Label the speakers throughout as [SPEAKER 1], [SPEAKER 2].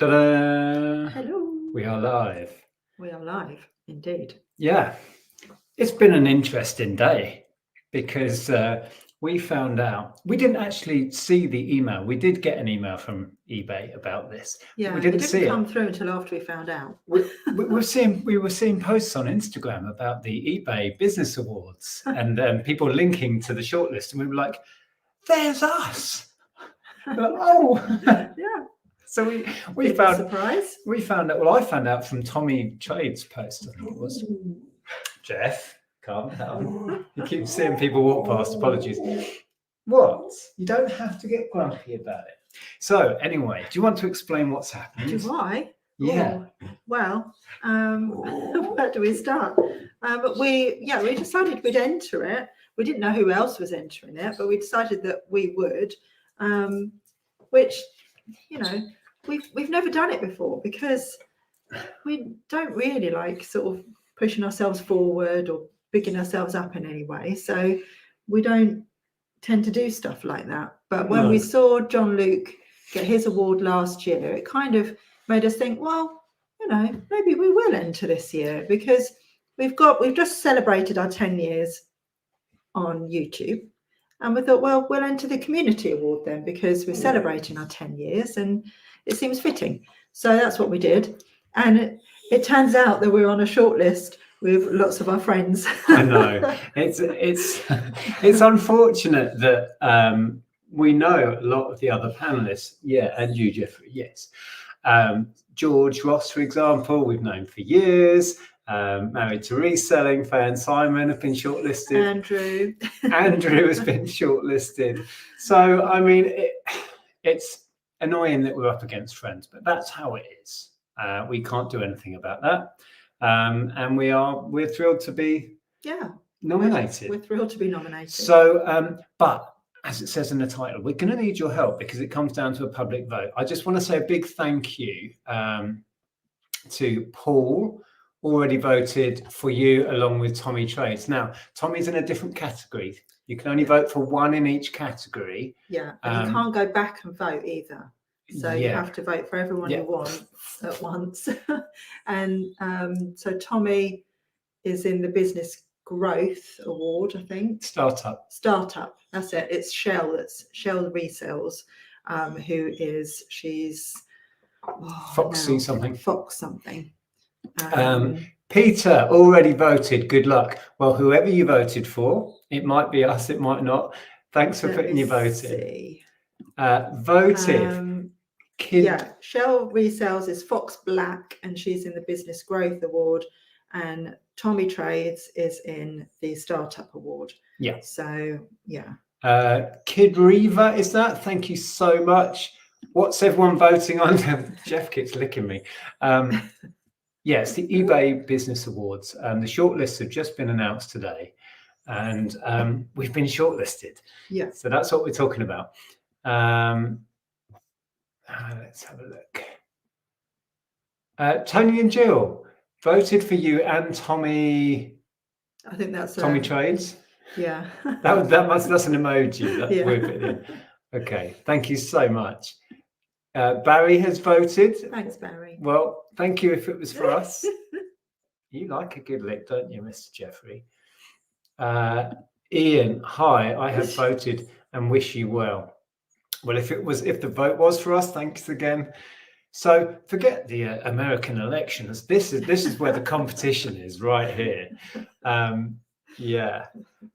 [SPEAKER 1] Ta-da!
[SPEAKER 2] Hello.
[SPEAKER 1] We are live.
[SPEAKER 2] We are live, indeed.
[SPEAKER 1] Yeah, it's been an interesting day because we found out we didn't actually see the email. We did get an email from eBay about this.
[SPEAKER 2] Yeah,
[SPEAKER 1] we didn't see
[SPEAKER 2] come
[SPEAKER 1] it.
[SPEAKER 2] through until after we found out.
[SPEAKER 1] We were seeing posts on Instagram about the eBay Business Awards and people linking to the shortlist, and we were like, "There's us!" Like, oh,
[SPEAKER 2] Yeah.
[SPEAKER 1] So we
[SPEAKER 2] Bit of a
[SPEAKER 1] found
[SPEAKER 2] surprise.
[SPEAKER 1] we found out. Well, I found out from Tommy Trade's post. I think it was. Jeff, calm down. You keep seeing people walk past. Apologies. What? You don't have to get grumpy about it. So anyway, do you want to explain what's happened?
[SPEAKER 2] Do I?
[SPEAKER 1] Yeah.
[SPEAKER 2] Oh, well, where do we start? We decided we'd enter it. We didn't know who else was entering it, but we decided that we would. Which, you know, we've never done it before because we don't really like sort of pushing ourselves forward or bigging ourselves up in any way. So we don't tend to do stuff like that. But when we saw John Luke get his award last year, it kind of made us think, well, you know, maybe we will enter this year because we've just celebrated our 10 years on YouTube. And we thought, well, we'll enter the community award then because we're celebrating our 10 years and it seems fitting. So that's what we did. And it turns out that we're on a shortlist with lots of our friends.
[SPEAKER 1] I know. It's unfortunate that we know a lot of the other panelists. Yeah, and you, Jeffrey, yes. George Ross, for example, we've known for years. Married to Reselling, Fan Simon have been shortlisted. Andrew has been shortlisted. So, I mean, it's annoying that we're up against friends, but that's how it is. We can't do anything about that. And we're thrilled to be nominated.
[SPEAKER 2] We're thrilled to be nominated.
[SPEAKER 1] So, but as it says in the title, we're going to need your help because it comes down to a public vote. I just want to say a big thank you to Paul. Already voted for you along with Tommy Trades. Now, Tommy's in a different category. You can only vote for one in each category.
[SPEAKER 2] Yeah, and you can't go back and vote either. So you have to vote for everyone you want at once. And so Tommy is in the Business Growth Award, I think.
[SPEAKER 1] Startup.
[SPEAKER 2] That's it. It's Shell. That's Shell Resells. She's
[SPEAKER 1] Foxy something.
[SPEAKER 2] Fox something.
[SPEAKER 1] Peter already voted. Good luck. Well, whoever you voted for, it might be us, it might not. Thanks for putting your vote in. Voted.
[SPEAKER 2] Shell Resells is Fox Black, and she's in the Business Growth Award, and Tommy Trades is in the Startup Award.
[SPEAKER 1] Yeah.
[SPEAKER 2] So
[SPEAKER 1] Kid Reva is that? Thank you so much. What's everyone voting on? Jeff keeps licking me. Yes, the eBay Business Awards. The shortlists have just been announced today, and we've been shortlisted.
[SPEAKER 2] Yeah.
[SPEAKER 1] So that's what we're talking about. Let's have a look. Tony and Jill voted for you and Tommy.
[SPEAKER 2] I think that's
[SPEAKER 1] Tommy Trades.
[SPEAKER 2] Yeah.
[SPEAKER 1] that's an emoji. That's we're putting in. Okay, thank you so much. Barry has voted.
[SPEAKER 2] Thanks, Barry.
[SPEAKER 1] Well, thank you if it was for us. You like a good lick, don't you, Mr. Jeffrey? Ian, hi, I have voted and wish you well. Well, if the vote was for us, thanks again. So forget the American elections. This is where the competition is, right here. Yeah,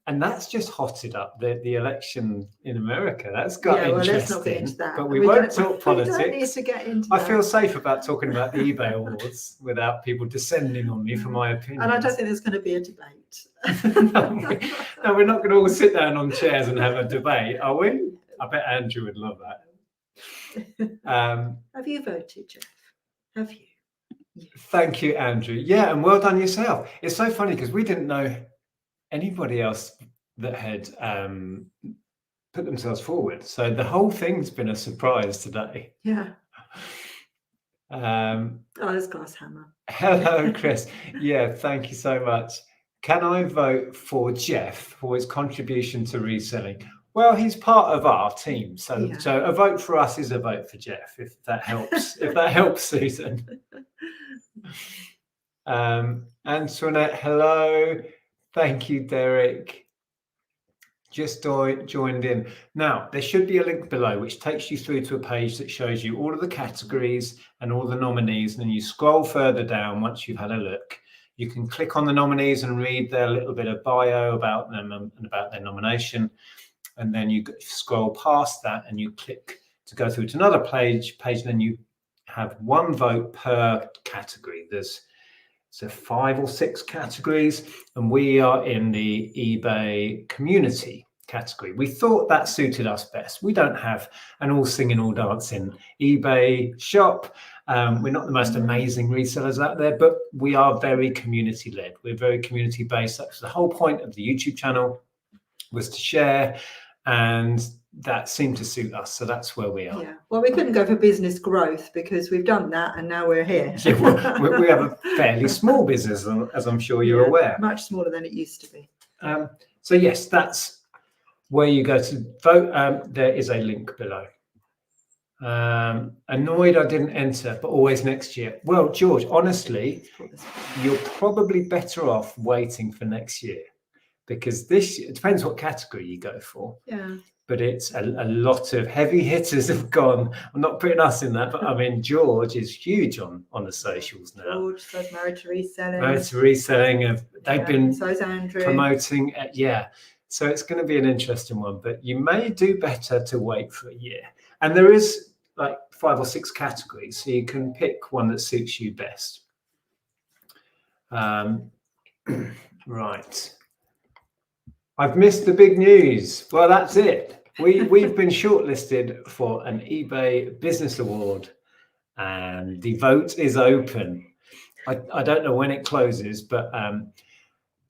[SPEAKER 1] and that's just hotted up the election in America. That's got interesting.
[SPEAKER 2] Let's not get into that.
[SPEAKER 1] But we won't talk politics.
[SPEAKER 2] We don't need to get into
[SPEAKER 1] I feel safe about talking about the eBay awards without people descending on me for my opinion.
[SPEAKER 2] And I don't think there's going to be a debate.
[SPEAKER 1] No, we're not going to all sit down on chairs and have a debate, are we? I bet Andrew would love that.
[SPEAKER 2] Have you voted, Jeff? Have you?
[SPEAKER 1] Yes. Thank you, Andrew. Yeah, and well done yourself. It's so funny because we didn't know anybody else that had put themselves forward. So the whole thing's been a surprise today.
[SPEAKER 2] Yeah. There's Glasshammer.
[SPEAKER 1] Hello, Chris. Yeah, thank you so much. Can I vote for Jeff for his contribution to reselling? Well, he's part of our team, so
[SPEAKER 2] Yeah.
[SPEAKER 1] so a vote for us is a vote for Jeff, if that helps. If that helps, Susan. Antoinette, hello. Thank you, Derek. Just joined in. Now, there should be a link below which takes you through to a page that shows you all of the categories and all the nominees. And then you scroll further down once you've had a look. You can click on the nominees and read their little bit of bio about them and about their nomination. And then you scroll past that and you click to go through to another page, and then you have one vote per category. There's 5 or 6 categories, and we are in the eBay community category. We thought that suited us best. We don't have an all singing, all dancing eBay shop. We're not the most amazing resellers out there, but we are very community led. We're very community based. That's the whole point of the YouTube channel, was to share, and that seemed to suit us. So that's where we are.
[SPEAKER 2] Yeah. Well, we couldn't go for business growth because we've done that and now we're here.
[SPEAKER 1] Yeah, well, we have a fairly small business, as I'm sure you're aware.
[SPEAKER 2] Much smaller than it used to be.
[SPEAKER 1] So yes, that's where you go to vote. There is a link below. Annoyed I didn't enter, but always next year. Well, George, honestly, you're probably better off waiting for next year, because it depends what category you go for.
[SPEAKER 2] Yeah.
[SPEAKER 1] But it's a lot of heavy hitters have gone. I'm not putting us in that, but I mean, George is huge on the socials now.
[SPEAKER 2] George, so Married to Reselling.
[SPEAKER 1] Married to Reselling. They've been
[SPEAKER 2] so's Andrew.
[SPEAKER 1] promoting. Yeah. So it's going to be an interesting one, but you may do better to wait for a year. And there is like 5 or 6 categories, so you can pick one that suits you best. Right. I've missed the big news. Well, that's it. We've been shortlisted for an eBay Business Award, and the vote is open. I don't know when it closes, but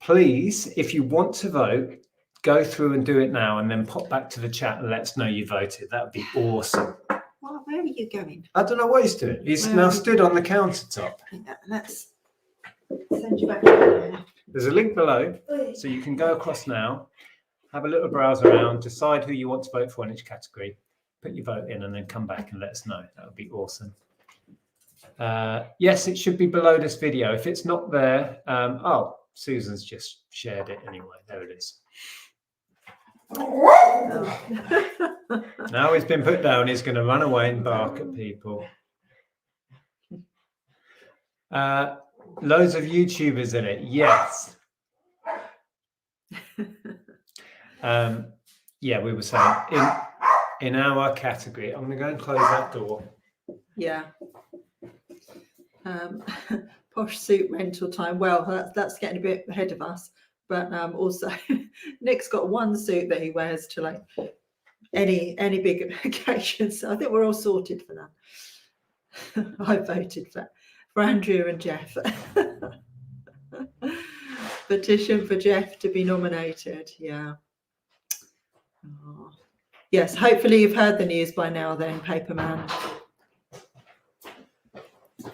[SPEAKER 1] please, if you want to vote, go through and do it now, and then pop back to the chat and let us know you voted. That would be awesome.
[SPEAKER 2] Well, where are you going?
[SPEAKER 1] I don't know what he's doing. He's now stood on the countertop.
[SPEAKER 2] Yeah, let's send you back there.
[SPEAKER 1] There's a link below, so you can go across now, have a little browse around, decide who you want to vote for in each category, put your vote in, and then come back and let us know. That would be awesome. Yes, it should be below this video. If it's not there, oh, Susan's just shared it anyway. There it is. Now he's been put down, he's going to run away and bark at people. Loads of YouTubers in it. Yes. Yeah, we were saying in our category. I'm going to go and close that door.
[SPEAKER 2] Yeah. Posh suit rental time. Well, that's getting a bit ahead of us. But also, Nick's got one suit that he wears to like any big occasions. So I think we're all sorted for that. I voted for Andrew and Jeff. Petition for Jeff to be nominated. Yeah. Oh. Yes, hopefully you've heard the news by now then, Paperman.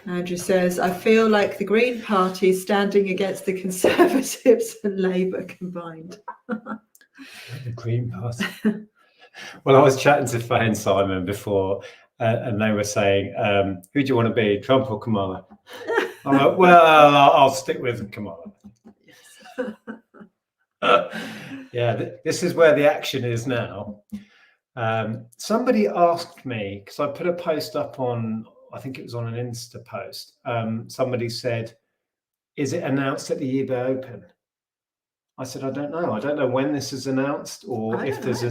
[SPEAKER 2] Andrew says, I feel like the Green Party is standing against the Conservatives and Labour combined.
[SPEAKER 1] The Green Party. Well, I was chatting to Faye and Simon before, and they were saying, who do you want to be, Trump or Kamala? I'm like, well, I'll stick with Kamala. Yeah, this is where the action is now. Somebody asked me, because I put a post up on, I think it was on an Insta post. Somebody said, is it announced at the eBay Open? I said, I don't know. I don't know when this is announced, or if there's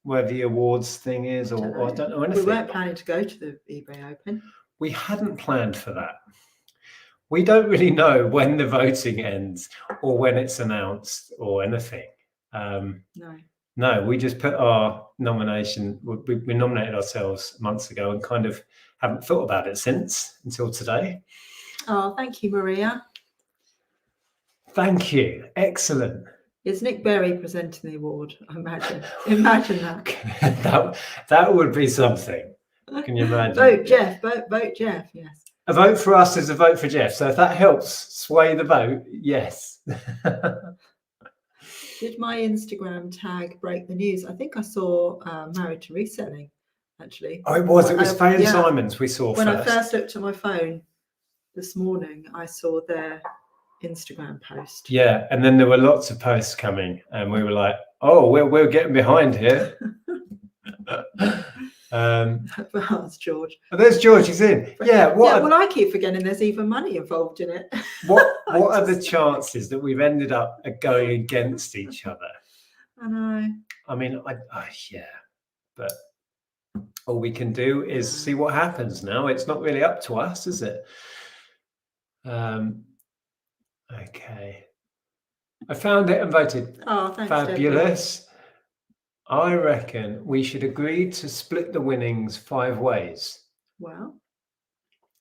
[SPEAKER 1] where the awards thing is, or I don't know anything.
[SPEAKER 2] We weren't planning to go to the eBay Open.
[SPEAKER 1] We hadn't planned for that. We don't really know when the voting ends or when it's announced or anything. No, we just put our nomination. We nominated ourselves months ago and kind of haven't thought about it since until today.
[SPEAKER 2] Oh, thank you, Maria.
[SPEAKER 1] Thank you. Excellent.
[SPEAKER 2] Is Nick Berry presenting the award? Imagine that.
[SPEAKER 1] that would be something. Can you imagine?
[SPEAKER 2] Vote Jeff. Vote Jeff. Yes.
[SPEAKER 1] A vote for us is a vote for Jeff. So if that helps sway the vote, yes.
[SPEAKER 2] Did my Instagram tag break the news? I think I saw Married to Reselling, actually.
[SPEAKER 1] Oh, it was Faye and
[SPEAKER 2] Yeah.
[SPEAKER 1] Simons we saw
[SPEAKER 2] When I
[SPEAKER 1] first.
[SPEAKER 2] first looked at my phone this morning, I saw their Instagram post.
[SPEAKER 1] Yeah, and then there were lots of posts coming, and we were like, "Oh, we're getting behind here."
[SPEAKER 2] Well, it's George.
[SPEAKER 1] Oh, there's George. He's in. Yeah.
[SPEAKER 2] Well, I keep forgetting there's even money involved in it.
[SPEAKER 1] What are the chances that we've ended up going against each other?
[SPEAKER 2] I know.
[SPEAKER 1] I mean, yeah, but all we can do is see what happens now. It's not really up to us, is it? Okay. I found it and voted.
[SPEAKER 2] Oh, thanks.
[SPEAKER 1] Fabulous. Debbie. I reckon we should agree to split the winnings 5 ways.
[SPEAKER 2] Well,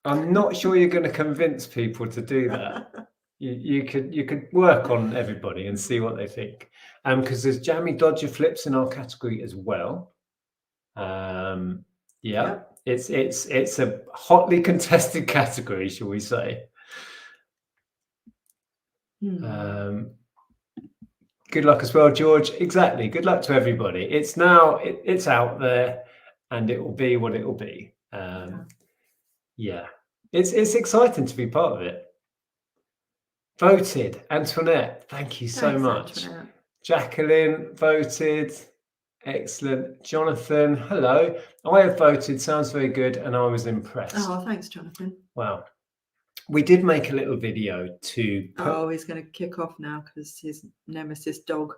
[SPEAKER 1] I'm not sure you're going to convince people to do that. You could work on everybody and see what they think. Because there's Jammy Dodger flips in our category as well. Yeah. It's a hotly contested category, shall we say? Good luck as well, George. Exactly. Good luck to everybody. It's now it's out there, and it will be what it will be. Yeah, it's exciting to be part of it. Voted, Antoinette. Thank you so much. Antoinette. Jacqueline voted. Excellent. Jonathan, hello. I have voted. Sounds very good, and I was impressed.
[SPEAKER 2] Oh, thanks, Jonathan.
[SPEAKER 1] Wow. We did make a little video to.
[SPEAKER 2] He's going to kick off now because his nemesis dog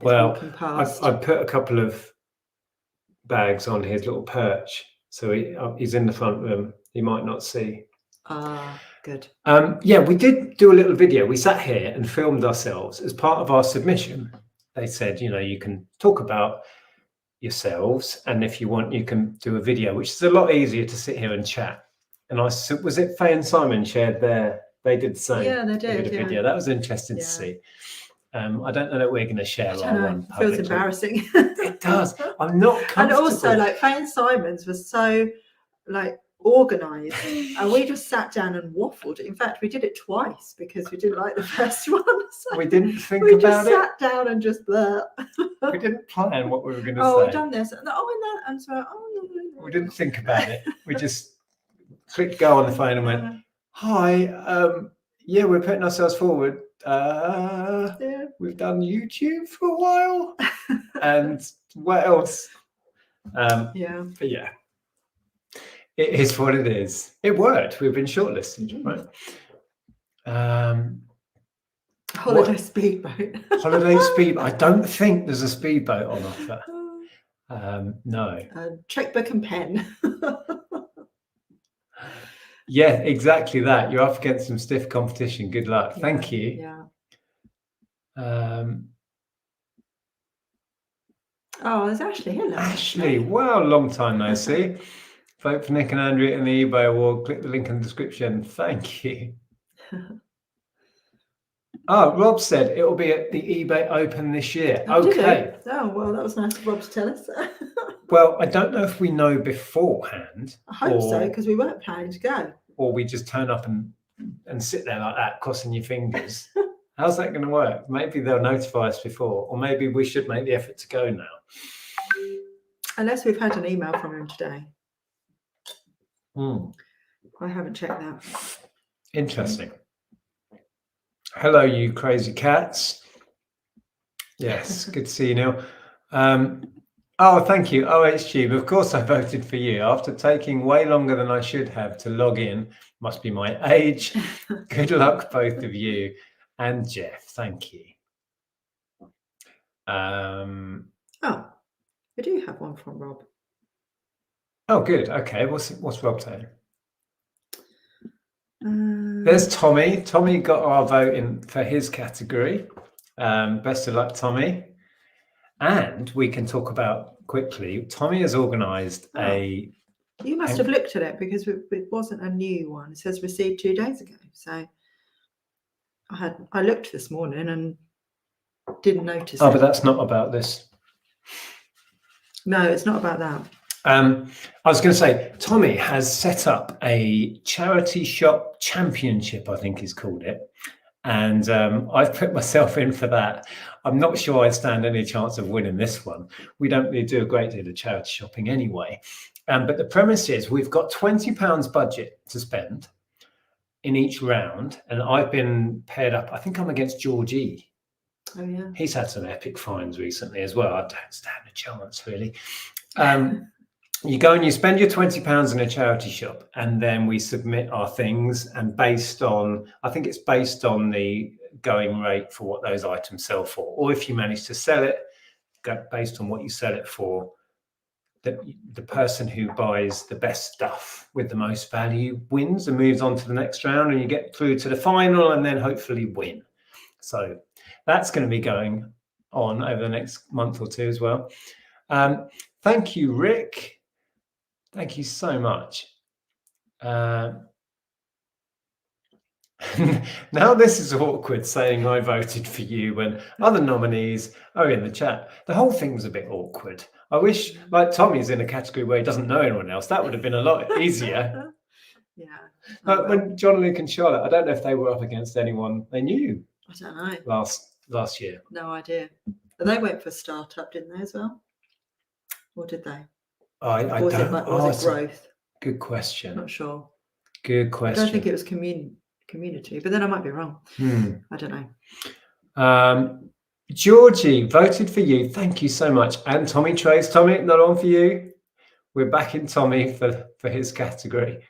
[SPEAKER 2] is
[SPEAKER 1] walking
[SPEAKER 2] past.
[SPEAKER 1] I put a couple of bags on his little perch, so he's in the front room. He might not see.
[SPEAKER 2] Good.
[SPEAKER 1] Yeah, we did do a little video. We sat here and filmed ourselves as part of our submission. They said, you can talk about yourselves, and if you want, you can do a video, which is a lot easier to sit here and chat. And was it Faye and Simon shared they did the same.
[SPEAKER 2] Yeah, they did.
[SPEAKER 1] A video. That was interesting to see. I don't know that we're going to share our one.
[SPEAKER 2] It feels embarrassing.
[SPEAKER 1] It does. I'm not comfortable.
[SPEAKER 2] And also, Faye and Simons was so organised, and we just sat down and waffled. In fact, we did it twice because we didn't like the first one. So
[SPEAKER 1] we didn't think
[SPEAKER 2] about it.
[SPEAKER 1] We just
[SPEAKER 2] sat down and just
[SPEAKER 1] we didn't plan what we were going to say.
[SPEAKER 2] Oh, we've done this. And that. And so,
[SPEAKER 1] we didn't think about it. We just clicked go on the phone and went, "Hi, yeah, we're putting ourselves forward. We've done YouTube for a while, and what else? But yeah, it is what it is. It worked. We've been shortlisted, right?
[SPEAKER 2] Holiday speedboat.
[SPEAKER 1] Holiday speedboat. I don't think there's a speedboat on offer. No.
[SPEAKER 2] Checkbook and pen.
[SPEAKER 1] Yeah, exactly that. You're up against some stiff competition. Good luck. Thank you.
[SPEAKER 2] Yeah. There's Ashley. Hello.
[SPEAKER 1] Ashley, wow, long time no see. Vote for Nick and Andrew in the eBay award. Click the link in the description. Thank you. Rob said it will be at the eBay Open this year. Okay.
[SPEAKER 2] Oh, well, that was nice of Rob to tell us.
[SPEAKER 1] Well, I don't know if we know beforehand.
[SPEAKER 2] I hope so, because we weren't planning to go.
[SPEAKER 1] Or we just turn up and sit there like that, crossing your fingers. How's that going to work? Maybe they'll notify us before, or maybe we should make the effort to go now.
[SPEAKER 2] Unless we've had an email from him today. I haven't checked that.
[SPEAKER 1] Interesting. Hello, you crazy cats. Yes, good to see you, Neil. Thank you, OHTube. Of course I voted for you. After taking way longer than I should have to log in, must be my age. Good luck, both of you. And Jeff, thank you.
[SPEAKER 2] We do have one from Rob.
[SPEAKER 1] Oh, good. Okay, what's Rob saying? There's Tommy. Tommy got our vote in for his category. Best of luck, Tommy. And we can talk about quickly. Tommy has organised a.
[SPEAKER 2] You must have looked at it because it wasn't a new one. It says received 2 days ago. So I looked this morning and didn't notice.
[SPEAKER 1] But that's not about this.
[SPEAKER 2] No, it's not about that.
[SPEAKER 1] I was going to say, Tommy has set up a charity shop championship, I think he's called it. And I've put myself in for that. I'm not sure I stand any chance of winning this one. We don't really do a great deal of charity shopping anyway. But the premise is we've got £20 budget to spend in each round. And I've been paired up. I think I'm against Georgie.
[SPEAKER 2] Oh, yeah.
[SPEAKER 1] He's had some epic finds recently as well. I don't stand a chance, really. You go and you spend your £20 in a charity shop, and then we submit our things. And based on, I think it's based on the going rate for what those items sell for, or if you manage to sell it, based on what you sell it for, the person who buys the best stuff with the most value wins and moves on to the next round, and you get through to the final and then hopefully win. So that's going to be going on over the next month or two as well. Thank you, Rick. Thank you so much. Now this is awkward saying I voted for you when other nominees are in the chat. The whole thing was a bit awkward. I wish, like, Tommy's in a category where he doesn't know anyone else. That would have been a lot easier.
[SPEAKER 2] Yeah.
[SPEAKER 1] But when John, Luke and Charlotte, I don't know if they were up against anyone they knew
[SPEAKER 2] I don't know.
[SPEAKER 1] last year.
[SPEAKER 2] No idea. But they went for startup, didn't they, as well? Or did they?
[SPEAKER 1] I
[SPEAKER 2] Or was
[SPEAKER 1] don't.
[SPEAKER 2] was it growth?
[SPEAKER 1] Good question.
[SPEAKER 2] Not sure.
[SPEAKER 1] Good
[SPEAKER 2] I
[SPEAKER 1] question.
[SPEAKER 2] don't think it was community, but then I might be wrong. I don't
[SPEAKER 1] know. Georgie voted for you. Thank you so much. And Tommy Trace. Tommy, not on for you. We're back in Tommy for his category.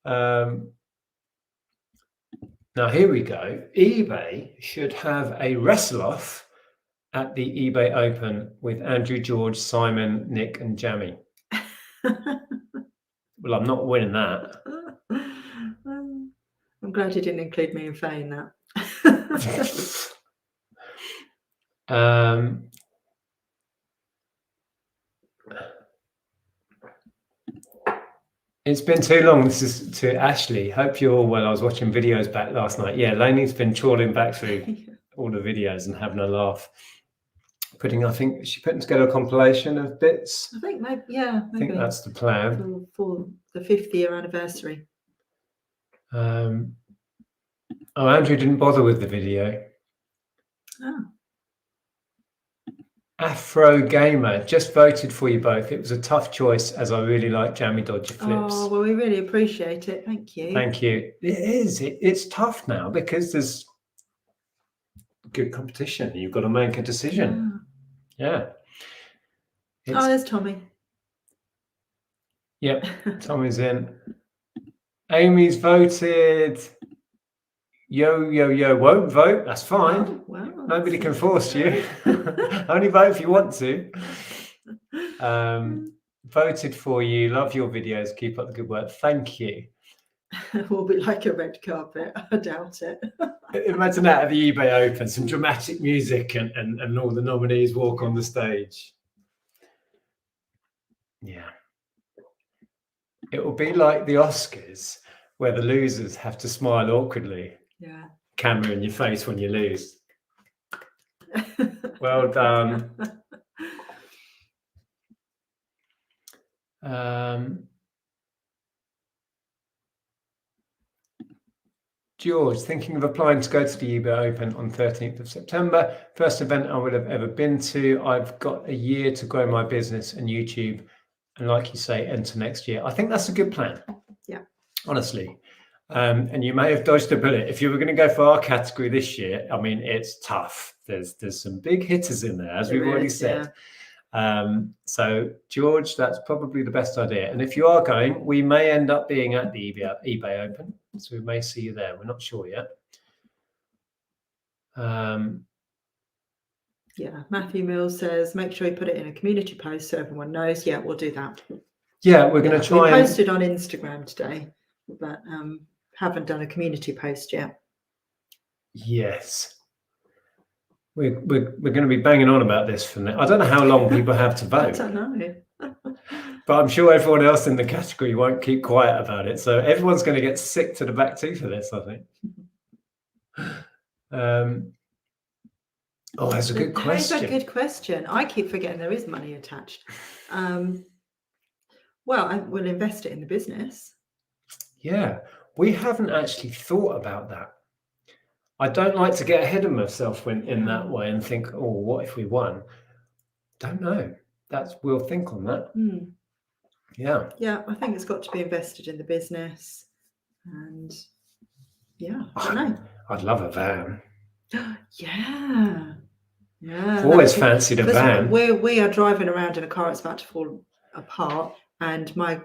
[SPEAKER 1] Now here we go. eBay should have a wrestle-off at the eBay Open with Andrew, George, Simon, Nick, and Jamie. Well, I'm not winning that.
[SPEAKER 2] I'm glad you didn't include me in saying that.
[SPEAKER 1] It's been too long. This is to Ashley. Hope you're all well. I was watching videos back last night. Yeah, Lainey's been trawling back through all the videos and having a laugh. I think she putting together a compilation of bits.
[SPEAKER 2] I think maybe, yeah.
[SPEAKER 1] I think that's the plan.
[SPEAKER 2] For the 5th year anniversary.
[SPEAKER 1] Oh, Andrew didn't bother with the video.
[SPEAKER 2] Oh.
[SPEAKER 1] Afro Gamer just voted for you both. It was a tough choice, as I really like Jammy Dodger Flips.
[SPEAKER 2] Oh, well, we really appreciate it. Thank you.
[SPEAKER 1] Thank you. It is. It's tough now because there's good competition. You've got to make a decision. Yeah.
[SPEAKER 2] Oh, there's Tommy.
[SPEAKER 1] Yep, Tommy's in. Amy's voted. Yo, won't vote. That's fine.
[SPEAKER 2] Oh, wow.
[SPEAKER 1] Nobody can force you. Only vote if you want to. Voted for you. Love your videos. Keep up the good work. Thank you.
[SPEAKER 2] Will be like a red carpet. I doubt it.
[SPEAKER 1] Imagine that at the eBay Open, some dramatic music and all the nominees walk on the stage. Yeah. It will be like the Oscars, where the losers have to smile awkwardly.
[SPEAKER 2] Yeah.
[SPEAKER 1] Camera in your face when you lose. Well done. George, thinking of applying to go to the eBay Open on 13th of September. First event I would have ever been to. I've got a year to grow my business and YouTube. And like you say, enter next year. I think that's a good plan.
[SPEAKER 2] Yeah.
[SPEAKER 1] Honestly. And you may have dodged a bullet. If you were going to go for our category this year, I mean, it's tough. There's some big hitters in there, as we've already said. Yeah. So, George, that's probably the best idea. And if you are going, we may end up being at the eBay Open. So we may see you there. We're not sure yet.
[SPEAKER 2] Yeah, Matthew Mills says, make sure you put it in a community post so everyone knows. Yeah, we'll do that.
[SPEAKER 1] Yeah, we're going to try
[SPEAKER 2] we posted on Instagram today, but haven't done a community post yet.
[SPEAKER 1] Yes. We're going to be banging on about this for now. I don't know how long people have to vote.
[SPEAKER 2] I don't know.
[SPEAKER 1] But I'm sure everyone else in the category won't keep quiet about it. So everyone's going to get sick to the back teeth for this, I think. Oh, that's a good question.
[SPEAKER 2] That's a good question. I keep forgetting there is money attached. Well, we'll invest it in the business.
[SPEAKER 1] Yeah, we haven't actually thought about that. I don't like to get ahead of myself when in that way and think, oh, what if we won? Don't know. We'll think on that. Yeah.
[SPEAKER 2] Yeah, I think it's got to be invested in the business, and yeah, I don't know.
[SPEAKER 1] I'd love a van.
[SPEAKER 2] Yeah.
[SPEAKER 1] I've always fancied a van.
[SPEAKER 2] We are driving around in a car. It's about to fall apart, and my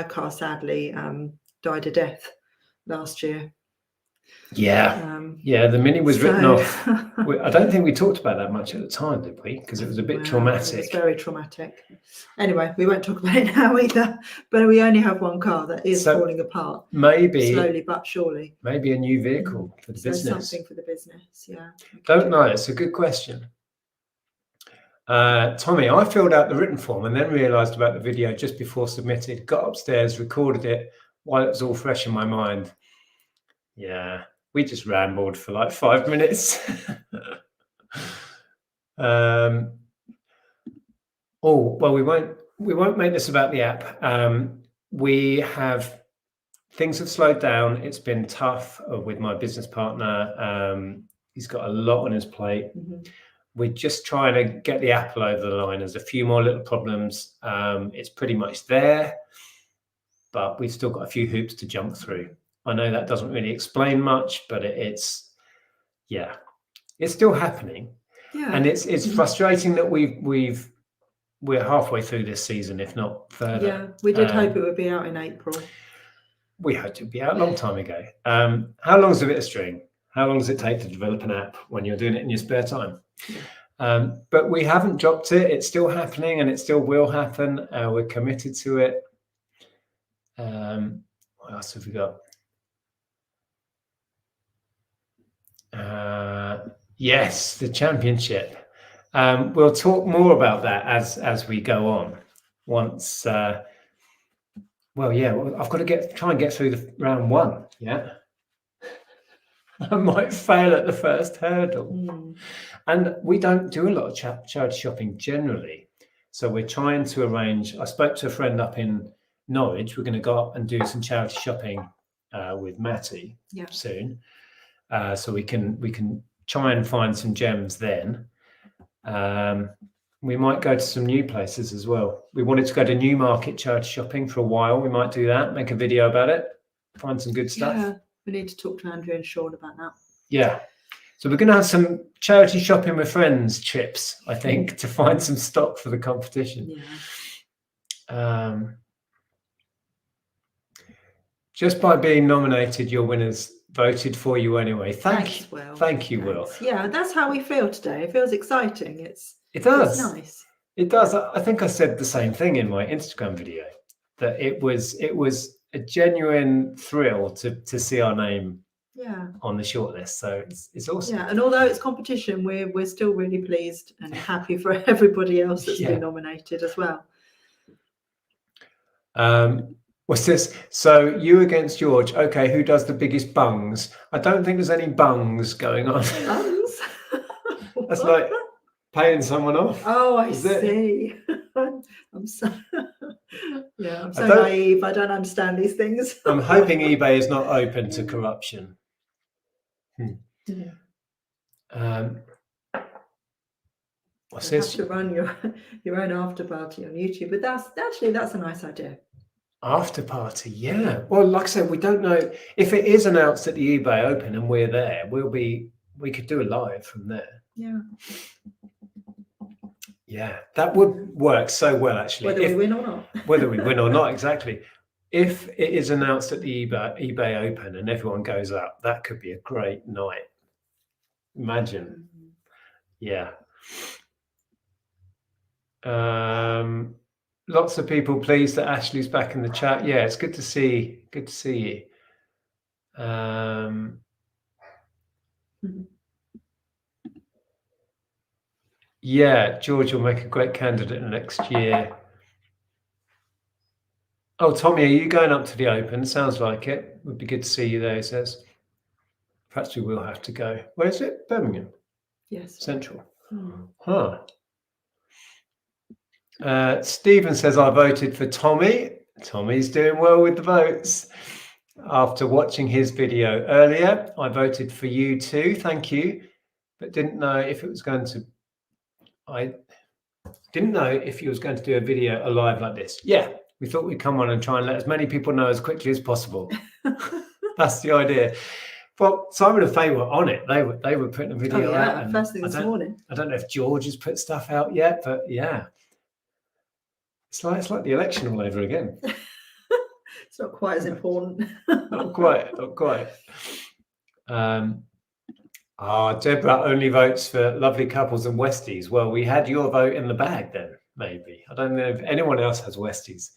[SPEAKER 2] car sadly died a death last year.
[SPEAKER 1] Yeah, the Mini was written off. I don't think we talked about that much at the time, did we? Because it was a bit traumatic.
[SPEAKER 2] It was very traumatic. Anyway, we won't talk about it now either. But we only have one car that is falling apart.
[SPEAKER 1] Maybe
[SPEAKER 2] slowly but surely.
[SPEAKER 1] Maybe a new vehicle for the business.
[SPEAKER 2] Something for the business. Yeah.
[SPEAKER 1] Don't know. It's a good question. Tommy, I filled out the written form and then realised about the video just before submitted. Got upstairs, recorded it while it was all fresh in my mind. Yeah. We just rambled for like 5 minutes. Oh, well, we won't make this about the app. Things have slowed down. It's been tough with my business partner. He's got a lot on his plate. We're just trying to get the apple over the line. There's a few more little problems. It's pretty much there, but we've still got a few hoops to jump through. I know that doesn't really explain much, but it's still happening. Yeah. And it's frustrating that we're halfway through this season, if not further.
[SPEAKER 2] Yeah, we did hope it would be out in April.
[SPEAKER 1] We hoped it would be out a long time ago. How long is a bit of string? How long does it take to develop an app when you're doing it in your spare time? Yeah. But we haven't dropped it. It's still happening and it still will happen. We're committed to it. What else have we got? Yes, the championship. We'll talk more about that as we go on. Once, I've got to try and get through the round one. Yeah, I might fail at the first hurdle, and we don't do a lot of charity shopping generally. So we're trying to arrange. I spoke to a friend up in Norwich. We're going to go up and do some charity shopping with Matty soon. So we can try and find some gems then. We might go to some new places as well. We wanted to go to Newmarket charity shopping for a while. We might do that, make a video about it, find some good stuff.
[SPEAKER 2] Yeah, we need to talk to Andrew and Sean about that.
[SPEAKER 1] Yeah. So we're going to have some charity shopping with friends trips, I think, to find some stock for the competition. Yeah. Just by being nominated, your winners voted for you anyway. Thank you, Will.
[SPEAKER 2] Yeah, that's how we feel today. It feels exciting.
[SPEAKER 1] It does.
[SPEAKER 2] It's nice.
[SPEAKER 1] It does. I think I said the same thing in my Instagram video, that it was a genuine thrill to see our name on the shortlist. So it's awesome.
[SPEAKER 2] Yeah, and although it's competition, we're still really pleased and happy for everybody else that's been nominated as well.
[SPEAKER 1] What's this? So you against George. Okay, who does the biggest bungs? I don't think there's any bungs going on.
[SPEAKER 2] Bungs?
[SPEAKER 1] That's like paying someone off.
[SPEAKER 2] Oh, I see. I'm so naive. I don't understand these things.
[SPEAKER 1] I'm hoping eBay is not open to corruption. What's this?
[SPEAKER 2] You have to run your own after party on YouTube, but that's a nice idea.
[SPEAKER 1] After party, yeah. Well, like I said, we don't know if it is announced at the eBay Open and we're there. We could do a live from there.
[SPEAKER 2] Yeah.
[SPEAKER 1] Yeah, that would work so well, actually.
[SPEAKER 2] Whether we win or not.
[SPEAKER 1] Whether we win or not, exactly. If it is announced at the eBay Open and everyone goes up, that could be a great night. Imagine. Yeah. Lots of people pleased that Ashley's back in the chat. Yeah, it's good to see. Good to see you. Yeah, George will make a great candidate next year. Oh, Tommy, are you going up to the Open? Sounds like it. Would be good to see you there, he says. Perhaps we will have to go. Where is it? Birmingham?
[SPEAKER 2] Yes.
[SPEAKER 1] Central. Huh. Stephen says, I voted for Tommy. Tommy's doing well with the votes. After watching his video earlier, I voted for you too. Thank you. But didn't know if it was going to. I didn't know if he was going to do a video alive like this. Yeah, we thought we'd come on and try and let as many people know as quickly as possible. That's the idea. Well, Simon and Faye were on it. They were putting a video out. And
[SPEAKER 2] first thing this morning.
[SPEAKER 1] I don't know if George has put stuff out yet, but yeah, it's like the election all over again.
[SPEAKER 2] It's not quite as important.
[SPEAKER 1] Not quite. Deborah only votes for lovely couples and Westies. Well, we had your vote in the bag then, maybe. I don't know if anyone else has Westies.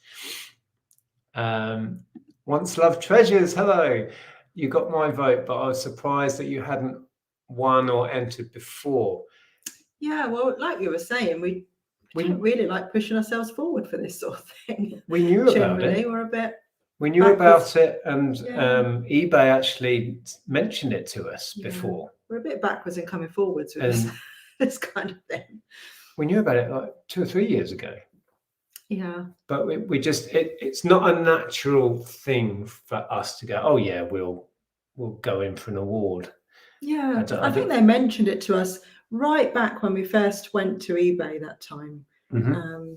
[SPEAKER 1] Once Love Treasures, hello. You got my vote, but I was surprised that you hadn't won or entered before.
[SPEAKER 2] Yeah, well, like you were saying, we don't really like pushing ourselves forward for this sort of thing.
[SPEAKER 1] We knew about it.
[SPEAKER 2] We're a bit.
[SPEAKER 1] We knew about it, and eBay actually mentioned it to us before. We're
[SPEAKER 2] a bit backwards in coming forwards with this kind of thing.
[SPEAKER 1] We knew about it like 2 or 3 years ago.
[SPEAKER 2] Yeah. But
[SPEAKER 1] we just it's not a natural thing for us to go, oh yeah, we'll go in for an award.
[SPEAKER 2] Yeah, I think they mentioned it to us right back when we first went to eBay that time.
[SPEAKER 1] Mm-hmm.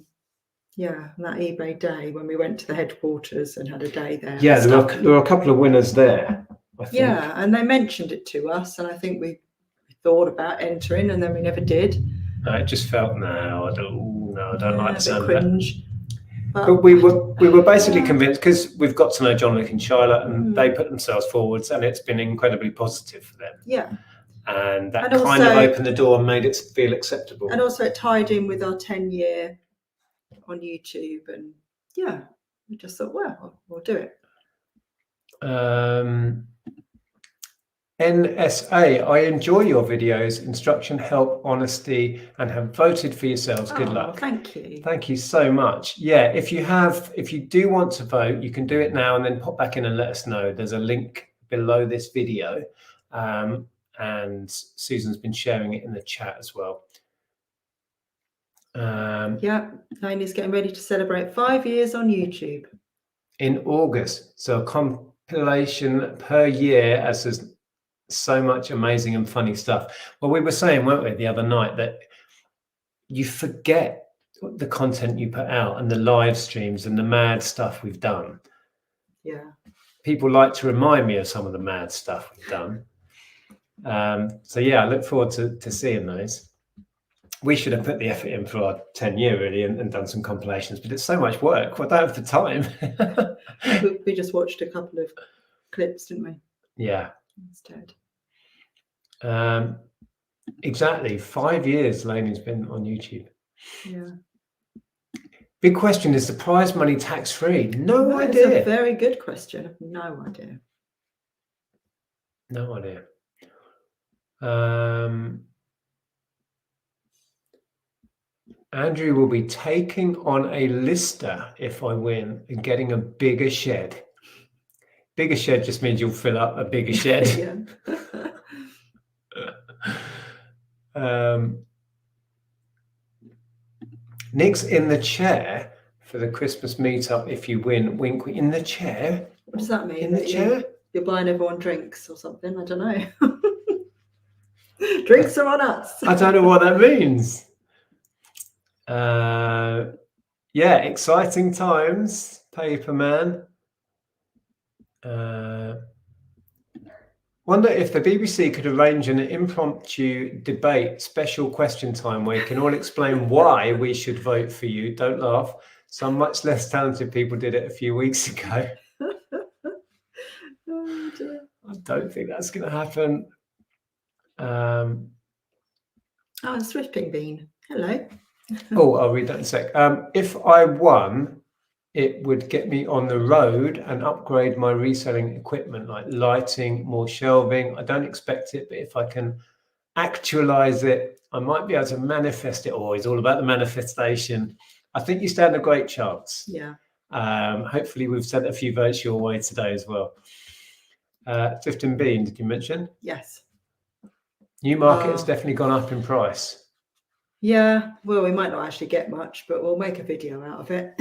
[SPEAKER 2] That eBay day when we went to the headquarters and had a day there.
[SPEAKER 1] Yeah, there were a couple of winners there, I think.
[SPEAKER 2] Yeah, and they mentioned it to us, and I think we thought about entering, and then we never did.
[SPEAKER 1] I just felt I don't like the sound
[SPEAKER 2] cringe.
[SPEAKER 1] of that. But we were basically convinced, because we've got to know John Luke and Charlotte, and they put themselves forwards, and it's been incredibly positive for them.
[SPEAKER 2] Yeah.
[SPEAKER 1] And that kind of opened the door and made it feel acceptable.
[SPEAKER 2] And also it tied in with our 10-year on YouTube, and we just thought, well, we'll do it.
[SPEAKER 1] NSA, I enjoy your videos, instruction, help, honesty, and have voted for yourselves. Good luck.
[SPEAKER 2] Thank you.
[SPEAKER 1] Thank you so much. Yeah, if you do want to vote, you can do it now and then pop back in and let us know. There's a link below this video, and Susan's been sharing it in the chat as well.
[SPEAKER 2] Lainey's getting ready to celebrate 5 years on YouTube
[SPEAKER 1] in August. So a compilation per year, as there's so much amazing and funny stuff. Well, we were saying, weren't we, the other night, that you forget the content you put out and the live streams and the mad stuff we've done.
[SPEAKER 2] Yeah.
[SPEAKER 1] People like to remind me of some of the mad stuff we've done. So I look forward to seeing those. We should have put the effort in for our 10-year really and done some compilations, but it's so much work. We don't have the time.
[SPEAKER 2] We just watched a couple of clips, didn't we?
[SPEAKER 1] Yeah.
[SPEAKER 2] Instead.
[SPEAKER 1] Exactly. 5 years Lainey's been on YouTube.
[SPEAKER 2] Yeah.
[SPEAKER 1] Big question, is the prize money tax-free? No idea.
[SPEAKER 2] That's a very good question. I have no idea.
[SPEAKER 1] No idea. Andrew will be taking on a lister if I win and getting a bigger shed. Bigger shed just means you'll fill up a bigger shed. Nick's in the chair for the Christmas meetup if you win. Wink, in the chair.
[SPEAKER 2] What does that mean?
[SPEAKER 1] In the chair?
[SPEAKER 2] You're buying everyone drinks or something? I don't know. Drinks are on us.
[SPEAKER 1] I don't know what that means. Exciting times, Paperman. Wonder if the BBC could arrange an impromptu debate special question time where you can all explain why we should vote for you. Don't laugh. Some much less talented people did it a few weeks ago.
[SPEAKER 2] Oh, dear.
[SPEAKER 1] I don't think that's going to happen.
[SPEAKER 2] And Swifting Bean. Hello.
[SPEAKER 1] I'll read that in a sec. If I won, it would get me on the road and upgrade my reselling equipment, like lighting, more shelving. I don't expect it, but if I can actualize it, I might be able to manifest it. It's all about the manifestation. I think you stand a great chance.
[SPEAKER 2] Yeah.
[SPEAKER 1] Hopefully we've sent a few votes your way today as well. Swifting Bean, did you mention?
[SPEAKER 2] Yes.
[SPEAKER 1] Newmarket has definitely gone up in price.
[SPEAKER 2] Yeah, well, we might not actually get much, but we'll make a video out of it.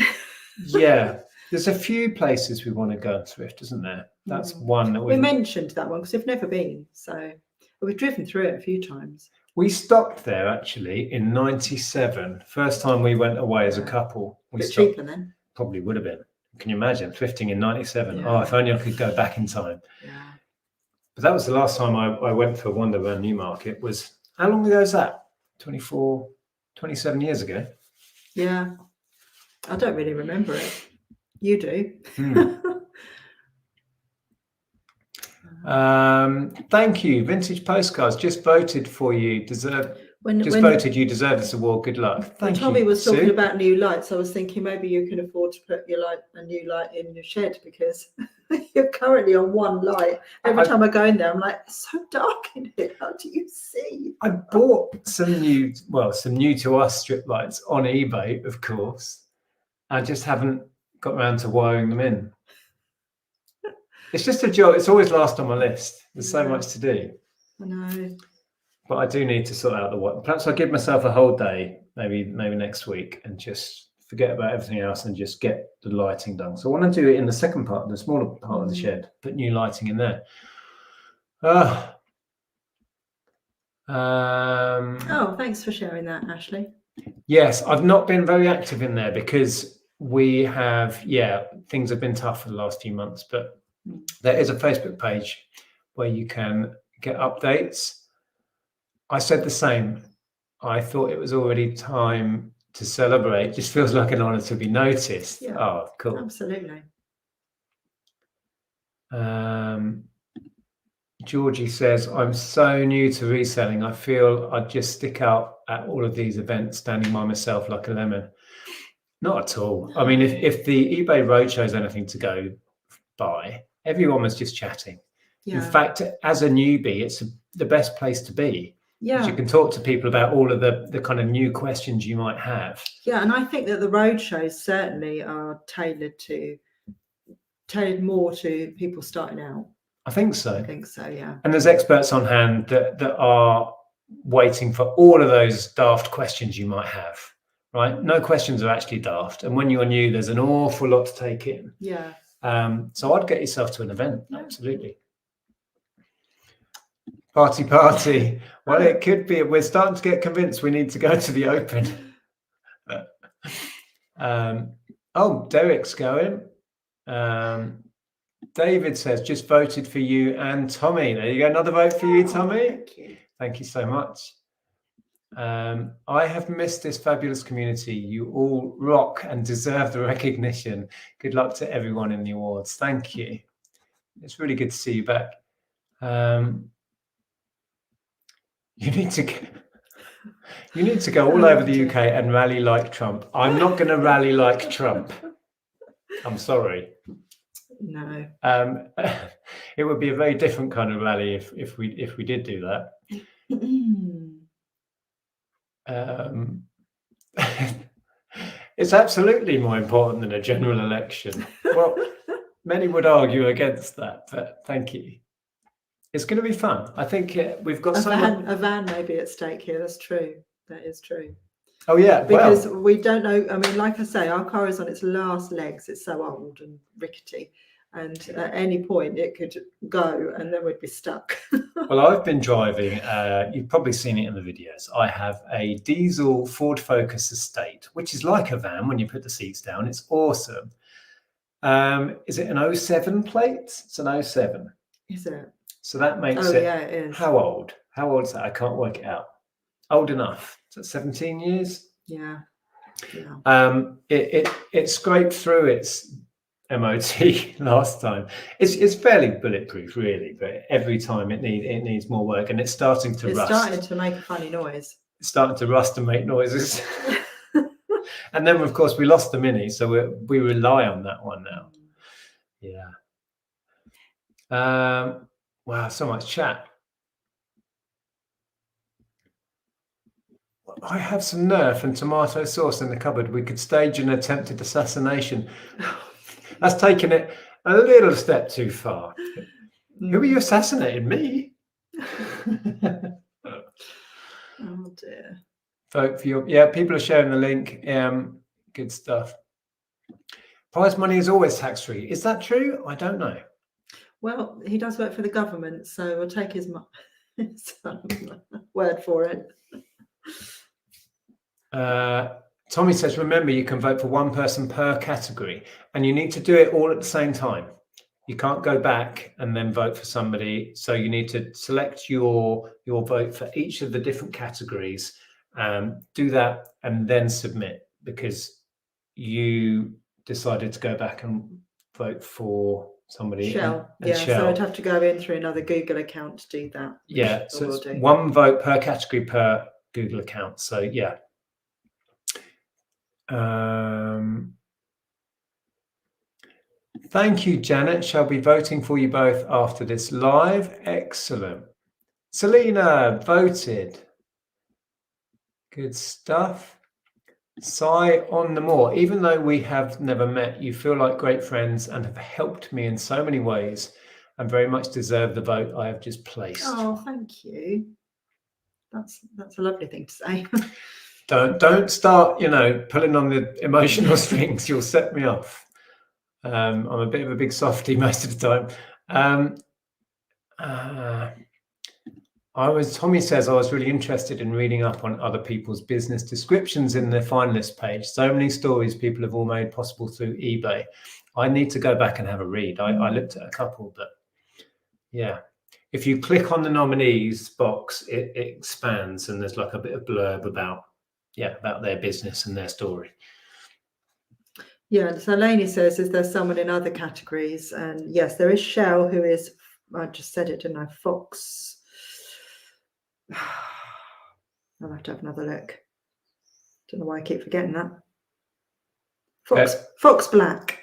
[SPEAKER 1] Yeah. There's a few places we want to go and thrift, isn't there? That's one that
[SPEAKER 2] We
[SPEAKER 1] we
[SPEAKER 2] mentioned that one because we've never been. So we've driven through it a few times.
[SPEAKER 1] We stopped there actually in '97. First time we went away as a couple. We
[SPEAKER 2] Bit
[SPEAKER 1] stopped.
[SPEAKER 2] cheaper then.
[SPEAKER 1] Probably would have been. Can you imagine thrifting in '97?
[SPEAKER 2] Yeah.
[SPEAKER 1] Oh, if only I could go back in time.
[SPEAKER 2] Yeah.
[SPEAKER 1] But that was the last time I went for Wonderland Newmarket. Was how long ago is that? 27 years ago.
[SPEAKER 2] Yeah. I don't really remember it. You do.
[SPEAKER 1] Thank you. Vintage Postcards just voted for you. Voted you deserve this award. Good luck.
[SPEAKER 2] When
[SPEAKER 1] Thank you.
[SPEAKER 2] Tommy was talking
[SPEAKER 1] Sue.
[SPEAKER 2] about new lights, I was thinking maybe you can afford to put a new light in your shed because you're currently on one light. Every time I go in there, I'm like, it's so dark in here. How do you see?
[SPEAKER 1] I bought some new to us strip lights on eBay, of course. I just haven't got around to wiring them in. It's just a job. It's always last on my list. There's so much to do.
[SPEAKER 2] I know.
[SPEAKER 1] But I do need to sort out the what. Perhaps I'll give myself a whole day, maybe next week, and just forget about everything else and just get the lighting done. So I want to do it in the second part, the smaller part of the shed, put new lighting in there.
[SPEAKER 2] Thanks for sharing that, Ashley.
[SPEAKER 1] Yes, I've not been very active in there because we have, things have been tough for the last few months, but there is a Facebook page where you can get updates. I said the same. I thought it was already time to celebrate. It just feels like an honor to be noticed.
[SPEAKER 2] Yeah,
[SPEAKER 1] oh, cool.
[SPEAKER 2] Absolutely.
[SPEAKER 1] Georgie says, I'm so new to reselling. I feel I'd just stick out at all of these events standing by myself like a lemon. Not at all. I mean, if the eBay Roadshow is anything to go by, everyone was just chatting. Yeah. In fact, as a newbie, it's the best place to be. Yeah. You can talk to people about all of the kind of new questions you might have.
[SPEAKER 2] Yeah, and I think that the roadshows certainly are tailored more to people starting out.
[SPEAKER 1] I think so.
[SPEAKER 2] Yeah.
[SPEAKER 1] And there's experts on hand that are waiting for all of those daft questions you might have, right? No questions are actually daft. And when you're new, there's an awful lot to take in.
[SPEAKER 2] Yeah.
[SPEAKER 1] So I'd get yourself to an event. Yeah. Absolutely. Party. Well, it could be. We're starting to get convinced we need to go to the Open. Derek's going. David says, just voted for you and Tommy. There you go. Another vote for you, Tommy. Thank you so much. I have missed this fabulous community. You all rock and deserve the recognition. Good luck to everyone in the awards. Thank you. It's really good to see you back. You need to go all over the UK and rally like Trump. I'm not going to rally like Trump. I'm sorry.
[SPEAKER 2] No.
[SPEAKER 1] It would be a very different kind of rally if we did do that. It's absolutely more important than a general election. Well, many would argue against that, but thank you. It's going to be fun. I think we've got
[SPEAKER 2] a van may be at stake here. That's true. That is true.
[SPEAKER 1] Oh yeah,
[SPEAKER 2] because we don't know. I mean, like I say, our car is on its last legs. It's so old and rickety, and at any point it could go, and then we'd be stuck.
[SPEAKER 1] Well, I've been driving. You've probably seen it in the videos. I have a diesel Ford Focus Estate, which is like a van when you put the seats down. It's awesome. Is it an 07 plate? It's an 07.
[SPEAKER 2] Is it? So
[SPEAKER 1] that makes
[SPEAKER 2] it. Yeah, it is.
[SPEAKER 1] How old? How old is that? I can't work it out. Old enough. Is that 17 years?
[SPEAKER 2] Yeah.
[SPEAKER 1] It scraped through its MOT last time. It's fairly bulletproof, really, but every time it needs more work, and it's starting to rust.
[SPEAKER 2] It's starting to make a funny noise.
[SPEAKER 1] It's starting to rust and make noises. And then, of course, we lost the Mini, so we rely on that one now. Yeah. Wow, so much chat. I have some Nerf and tomato sauce in the cupboard. We could stage an attempted assassination. That's taking it a little step too far. Who are you assassinating? Me?
[SPEAKER 2] Oh dear.
[SPEAKER 1] Vote for your... Yeah, people are sharing the link. Good stuff. Prize money is always tax-free. Is that true? I don't know.
[SPEAKER 2] Well, he does work for the government, so we'll take his word for it.
[SPEAKER 1] Tommy says, remember, you can vote for one person per category, and you need to do it all at the same time. You can't go back and then vote for somebody. So you need to select your vote for each of the different categories, do that, and then submit, because you decided to go back and vote for somebody.
[SPEAKER 2] Shell.
[SPEAKER 1] And
[SPEAKER 2] Yeah,
[SPEAKER 1] Shell.
[SPEAKER 2] so I'd have to go in through another Google account to do that.
[SPEAKER 1] Yeah, so it's one vote per category per Google account. So yeah. Thank you, Janet. Shall be voting for you both after this live. Excellent. Selena voted. Good stuff. Sigh on the more. Even though we have never met, you feel like great friends and have helped me in so many ways, and very much deserve the vote I have just placed.
[SPEAKER 2] Oh, thank you. That's a lovely thing to say.
[SPEAKER 1] Don't start, pulling on the emotional strings. You'll set me off. I'm a bit of a big softie most of the time. Tommy says, I was really interested in reading up on other people's business descriptions in the finalist page. So many stories people have all made possible through eBay. I need to go back and have a read. I looked at a couple, but yeah. If you click on the nominees box, it expands and there's like a bit of blurb about their business and their story.
[SPEAKER 2] Yeah, so Lainey says, is there someone in other categories? And yes, there is Shell, who is, I just said it, didn't I? Fox. I'll have to have another look. Don't know why I keep forgetting that. Fox Black.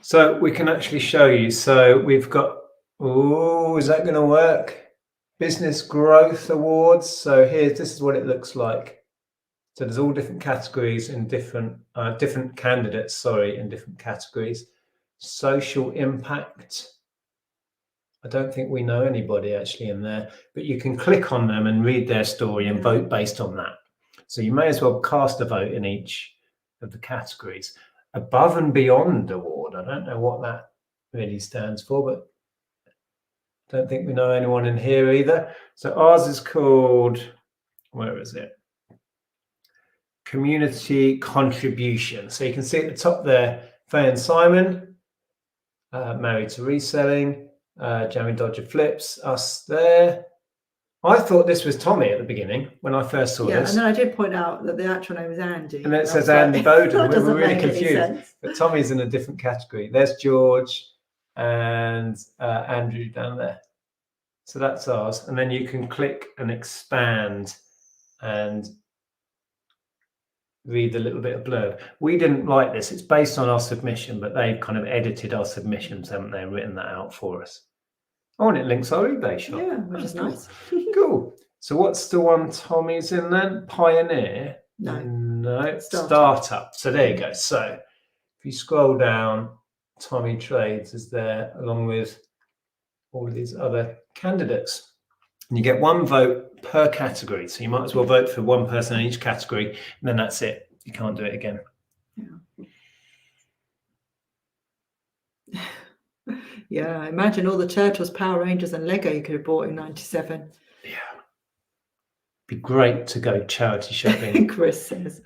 [SPEAKER 1] So we can actually show you. So we've got, is that going to work? Business Growth Awards. So this is what it looks like. So there's all different categories and different candidates, in different categories. Social impact. I don't think we know anybody actually in there, but you can click on them and read their story and vote based on that. So you may as well cast a vote in each of the categories. Above and Beyond Award. I don't know what that really stands for, but I don't think we know anyone in here either. So ours is called, where is it? Community Contribution. So you can see at the top there, Faye and Simon, Married to Reselling, Jamie Dodger Flips, us there. I thought this was Tommy at the beginning when I first saw this.
[SPEAKER 2] And then I did point out that the actual name is Andy.
[SPEAKER 1] And then it says Andy Bowden. We were really confused. But Tommy's in a different category. There's George and Andrew down there. So that's ours. And then you can click and expand and read a little bit of blurb. We didn't write this. It's based on our submission, but they've kind of edited our submissions, haven't they, and written that out for us. Oh, and it links our eBay shop.
[SPEAKER 2] Yeah, which is nice.
[SPEAKER 1] Cool. So what's the one Tommy's in then? Pioneer? No. Startup. So there you go. So if you scroll down, Tommy Trades is there along with all of these other candidates. And you get one vote per category. So you might as well vote for one person in each category, and then that's it. You can't do it again.
[SPEAKER 2] Yeah, imagine all the Turtles, Power Rangers and Lego you could have bought in 97.
[SPEAKER 1] Yeah. Be great to go charity shopping.
[SPEAKER 2] Chris says,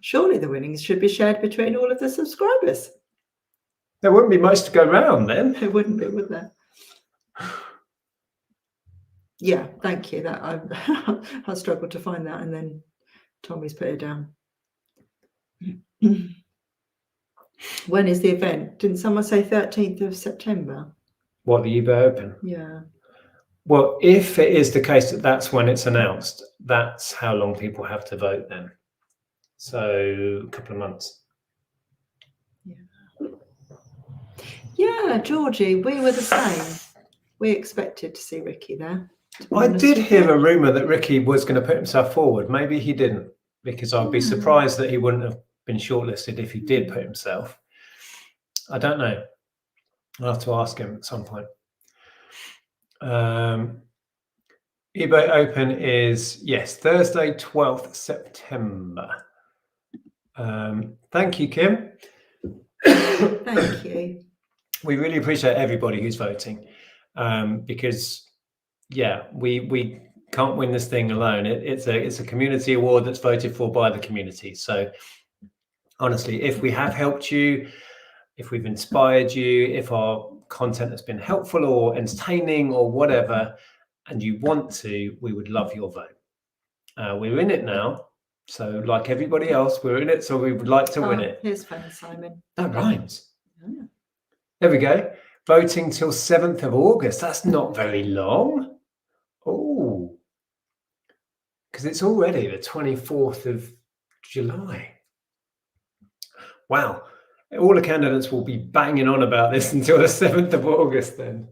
[SPEAKER 2] surely the winnings should be shared between all of the subscribers.
[SPEAKER 1] There wouldn't be much to go round then.
[SPEAKER 2] There wouldn't be, would there? Yeah, thank you. That I struggled to find that, and then Tommy's put it down. When is the event? Didn't someone say 13th of September?
[SPEAKER 1] What, the eBay Open?
[SPEAKER 2] Yeah.
[SPEAKER 1] Well, if it is the case that that's when it's announced, that's how long people have to vote then. So a couple of months.
[SPEAKER 2] Yeah, Georgie, we were the same. We expected to see Ricky there.
[SPEAKER 1] I did hear a rumour that Ricky was going to put himself forward. Maybe he didn't, because I'd be surprised that he wouldn't have been shortlisted if he did put himself. I don't know. I'll have to ask him at some point. eBay Open is, yes, Thursday, 12th September. Thank you, Kim.
[SPEAKER 2] Thank you.
[SPEAKER 1] We really appreciate everybody who's voting, because we can't win this thing alone. It's a community award that's voted for by the community. So honestly, if we have helped you, if we've inspired you, if our content has been helpful or entertaining or whatever, and you want to, we would love your vote. We're in it now. So like everybody else, we're in it. So we would like to win it.
[SPEAKER 2] Here's phone, Simon.
[SPEAKER 1] That rhymes.
[SPEAKER 2] Yeah.
[SPEAKER 1] There we go. Voting till 7th of August. That's not very long. Oh, because it's already the 24th of July. Wow. All the candidates will be banging on about this until the 7th of August then.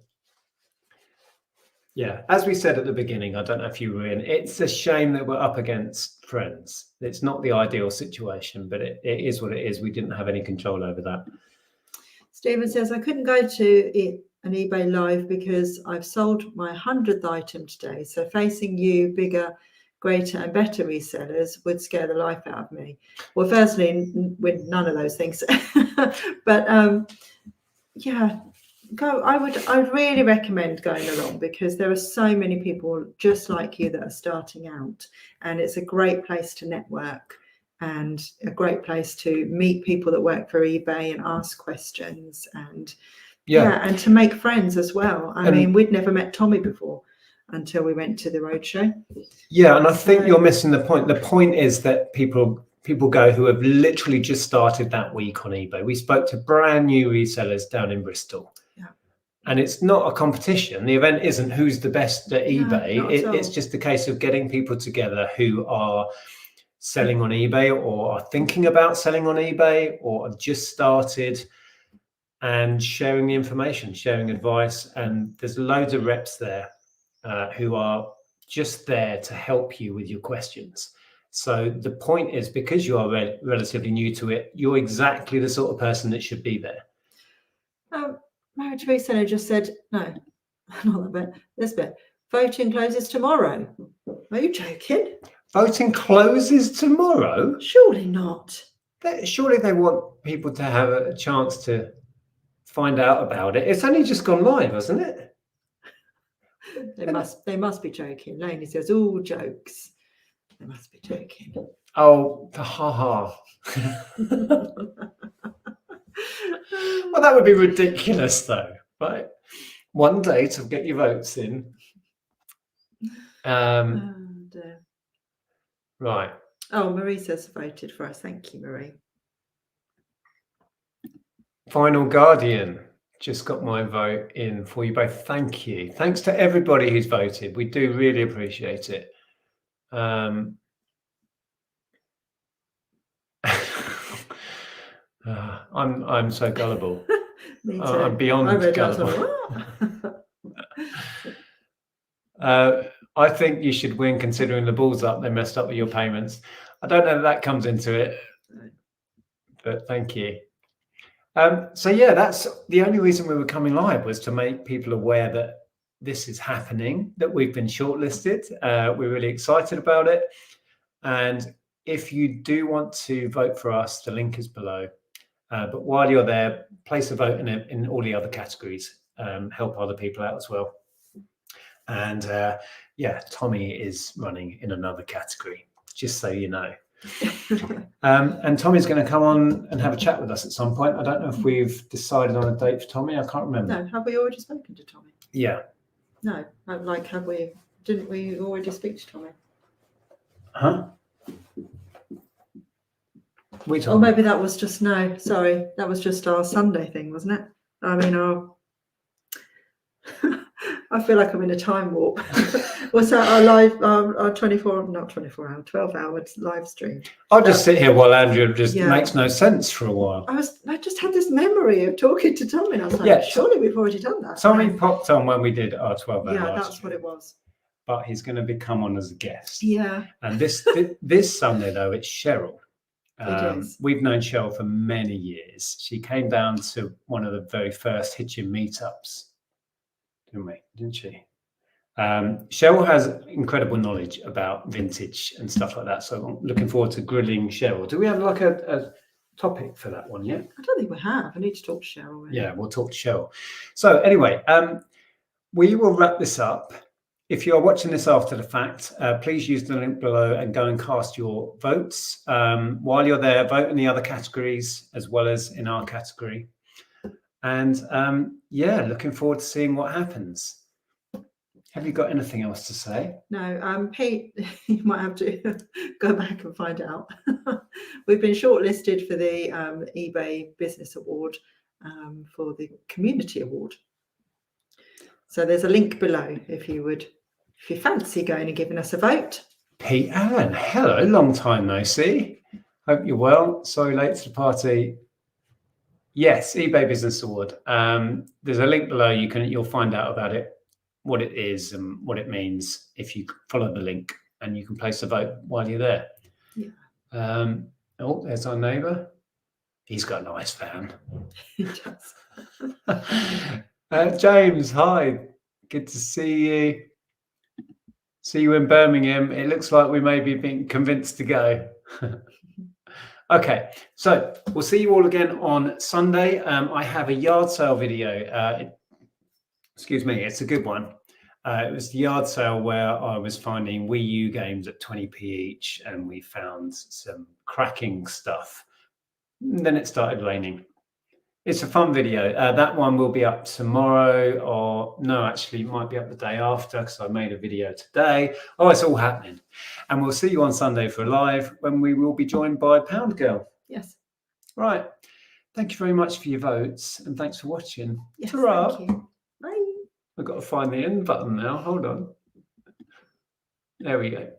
[SPEAKER 1] Yeah, as we said at the beginning, I don't know if you were in, it's a shame that we're up against Friends. It's not the ideal situation, but it is what it is. We didn't have any control over that.
[SPEAKER 2] Stephen says, I couldn't go to an eBay live because I've sold my 100th item today. So facing you, bigger, greater and better resellers would scare the life out of me. Well, firstly, with none of those things. But yeah, go. I'd really recommend going along because there are so many people just like you that are starting out, and it's a great place to network and a great place to meet people that work for eBay and ask questions and and to make friends as well. I mean, we'd never met Tommy before until we went to the roadshow. Yeah,
[SPEAKER 1] and I think you're missing the point. The point is that people go who have literally just started that week on eBay. We spoke to brand new resellers down in Bristol. Yeah. And it's not a competition. The event isn't who's the best at eBay. It's just a case of getting people together who are selling on eBay or are thinking about selling on eBay or have just started, and sharing the information, sharing advice. And there's loads of reps there who are just there to help you with your questions. So the point is, because you are relatively new to it, you're exactly the sort of person that should be there.
[SPEAKER 2] Marriage Reseller just said, no, not that bit, this bit. Voting closes tomorrow. Are you joking?
[SPEAKER 1] Voting closes tomorrow?
[SPEAKER 2] Surely not.
[SPEAKER 1] Surely they want people to have a chance to find out about it. It's only just gone live, hasn't it?
[SPEAKER 2] They must be joking. Lainey says, all jokes. They must be joking.
[SPEAKER 1] Oh, ha. Well, that would be ridiculous, though, right? One day to get your votes in. Right.
[SPEAKER 2] Oh, Marie says voted for us. Thank you, Marie.
[SPEAKER 1] Final Guardian. Just got my vote in for you both. Thank you. Thanks to everybody who's voted. We do really appreciate it. I'm so gullible.
[SPEAKER 2] Me too.
[SPEAKER 1] I'm beyond gullible. I think you should win, considering the balls up. They messed up with your payments. I don't know if that comes into it, but thank you. So yeah, that's the only reason we were coming live, was to make people aware that this is happening, that we've been shortlisted. We're really excited about it. And if you do want to vote for us, the link is below. But while you're there, place a vote in all the other categories. Help other people out as well. And Tommy is running in another category, just so you know. And Tommy's going to come on and have a chat with us at some point. I don't know if we've decided on a date for Tommy. I can't remember.
[SPEAKER 2] No, have we already spoken to Tommy?
[SPEAKER 1] Yeah.
[SPEAKER 2] No, have we? Didn't we already speak to Tommy?
[SPEAKER 1] Huh?
[SPEAKER 2] Or maybe that was just that was just our Sunday thing, wasn't it? I mean, I feel like I'm in a time warp. What's that? Our 12-hour live stream.
[SPEAKER 1] I'll just sit here while Andrew makes no sense for a while.
[SPEAKER 2] I just had this memory of talking to Tommy, and I was like, surely we've already done that.
[SPEAKER 1] Tommy popped on when we did our 12-hour live
[SPEAKER 2] stream. That's
[SPEAKER 1] stream.
[SPEAKER 2] what it was.
[SPEAKER 1] But he's going to come on as a guest.
[SPEAKER 2] Yeah.
[SPEAKER 1] And this Sunday, though, it's Cheryl. We've known Cheryl for many years. She came down to one of the very first Hitchin meetups, didn't she? Cheryl has incredible knowledge about vintage and stuff like that. So I'm looking forward to grilling Cheryl. Do we have like a topic for that one yet.
[SPEAKER 2] I don't think we have. I need to talk to Cheryl. Really.
[SPEAKER 1] Yeah, we'll talk to Cheryl. So anyway, we will wrap this up. If you are watching this after the fact, please use the link below and go and cast your votes. While you're there, vote in the other categories as well as in our category. And yeah, looking forward to seeing what happens. Have you got anything else to say?
[SPEAKER 2] No, Pete, you might have to go back and find out. We've been shortlisted for the eBay Business Award for the Community Award. So there's a link below if you fancy going and giving us a vote.
[SPEAKER 1] Pete Allen, hello, long time no see. Hope you're well. Sorry, late to the party. Yes, eBay Business Award. There's a link below. You'll find out about it, what it is and what it means if you follow the link, and you can place a vote while you're there. Yeah. Oh, there's our neighbour. He's got a nice van.
[SPEAKER 2] He does.
[SPEAKER 1] James, hi. Good to see you. See you in Birmingham. It looks like we may be being convinced to go. Okay, so we'll see you all again on Sunday. I have a yard sale video. Excuse me, it's a good one. It was the yard sale where I was finding Wii U games at 20p each, and we found some cracking stuff. And then it started raining. It's a fun video. That one will be up tomorrow, or no, actually, it might be up the day after because I made a video today. Oh, it's all happening. And we'll see you on Sunday for a live when we will be joined by Pound Girl.
[SPEAKER 2] Yes.
[SPEAKER 1] Right. Thank you very much for your votes, and thanks for watching.
[SPEAKER 2] Yes,
[SPEAKER 1] Ta-ra.
[SPEAKER 2] thank you. Bye.
[SPEAKER 1] I've got to find the end button now. Hold on. There we go.